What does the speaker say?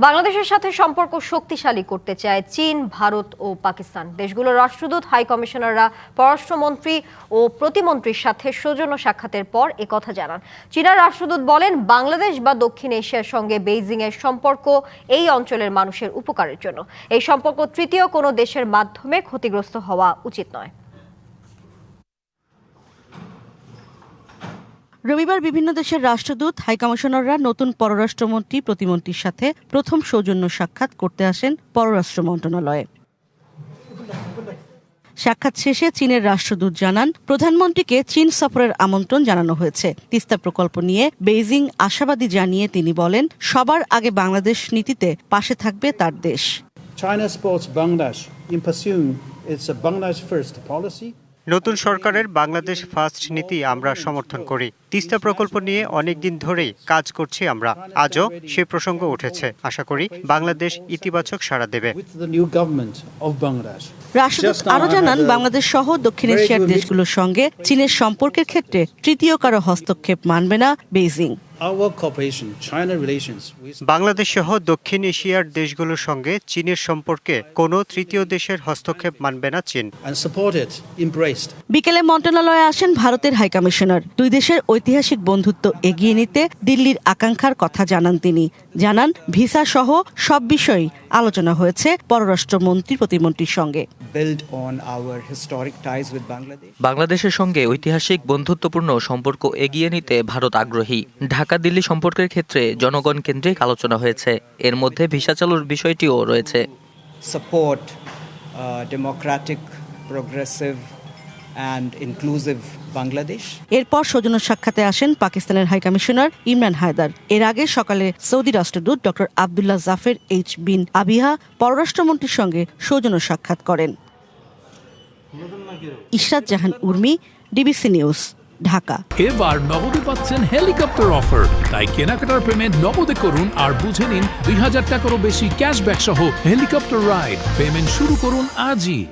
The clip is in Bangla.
বাংলাদেশের সাথে সম্পর্ক শক্তিশালী করতে চায় চীন, ভারত ও পাকিস্তান। দেশগুলোর রাষ্ট্রদূত, হাই কমিশনাররা পররাষ্ট্রমন্ত্রী ও প্রতিমন্ত্রীর সাথে সৌজন্য সাক্ষাতের পর একথা জানান। চীনের রাষ্ট্রদূত বলেন, বাংলাদেশ বা দক্ষিণ এশিয়ার সঙ্গে বেইজিংয়ের সম্পর্ক এই অঞ্চলের মানুষের উপকারের জন্য। এই সম্পর্ক তৃতীয় কোনো দেশের মাধ্যমে ক্ষতিগ্রস্ত হওয়া উচিত নয়। রবিবার বিভিন্ন দেশের রাষ্ট্রদূত, হাইকমিশনাররা নতুন পররাষ্ট্রমন্ত্রী, প্রতিমন্ত্রীর সাথে প্রথম সৌজন্য সাক্ষাৎ করতে আসেন পররাষ্ট্র মন্ত্রণালয়ে। সাক্ষাৎ শেষে চীনের রাষ্ট্রদূত জানান, প্রধানমন্ত্রীকে চীন সফরের আমন্ত্রণ জানানো হয়েছে। তিস্তা প্রকল্প নিয়ে বেইজিং আশাবাদী জানিয়ে তিনি বলেন, সবার আগে বাংলাদেশ নীতিতে পাশে থাকবে তার দেশ। China supports Bangladesh in pursuing its Bangladesh First policy. নতুন সরকারের বাংলাদেশ ফার্স্ট নীতি আমরা সমর্থন করি। তিস্তা প্রকল্প নিয়ে অনেকদিন ধরেই কাজ করছি আমরা। আজও সে প্রসঙ্গ উঠেছে। আশা করি বাংলাদেশ ইতিবাচক সাড়া দেবে। রাষ্ট্রদূত আরও জানান, বাংলাদেশ সহ দক্ষিণ এশিয়ার দেশগুলোর সঙ্গে চীনের সম্পর্কের ক্ষেত্রে তৃতীয় কারো হস্তক্ষেপ মানবে না বেইজিং। বাংলাদেশ সহ দক্ষিণ এশিয়ার দেশগুলোর সঙ্গে চীনের সম্পর্কে কোনো তৃতীয় দেশের হস্তক্ষেপ মানবে না চীন। বিকেলে মন্ত্রণালয়ে আসেন ভারতের হাইকমিশনার। দুই দেশের ঐতিহাসিক বন্ধুত্ব এগিয়ে নিতে দিল্লির আকাঙ্ক্ষার কথা জানান তিনি। জানান, ভিসা সহ সব বিষয়ই আলোচনা হয়েছে পররাষ্ট্রমন্ত্রী, প্রতিমন্ত্রীর সঙ্গে। বাংলাদেশের সঙ্গে ঐতিহাসিক বন্ধুত্বপূর্ণ সম্পর্ক এগিয়ে নিতে ভারত আগ্রহী। ঢাকা দিল্লি সম্পর্কের ক্ষেত্রে জনগণ কেন্দ্রিক আলোচনা হয়েছে। এর মধ্যে ভিসা চালুর বিষয়টিও রয়েছে। Support Democratic, progressive and inclusive Bangladesh. এরপর সৌজন্য সাক্ষাতে আসেন পাকিস্তানের হাইকমিশনার ইমরান হায়দার। এর আগে সকালে সৌদি রাষ্ট্রদূত ডক্টর আবদুল্লাহ জাফর এইচ বিন আবিহা পররাষ্ট্রমন্ত্রীর সঙ্গে সৌজন্য সাক্ষাৎ করেন। ইশরাত জাহান উর্মি, ডিবিসি নিউজ, ঢাকা। এবার নগদে পাচ্ছেন হেলিকপ্টার অফার, তাই কেনাকাটার পেমেন্ট নগদে করুন আর বুঝে নিন ২০০০ টাকারও বেশি ক্যাশব্যাক সহ হেলিকপ্টার রাইড। পেমেন্ট শুরু করুন আজই।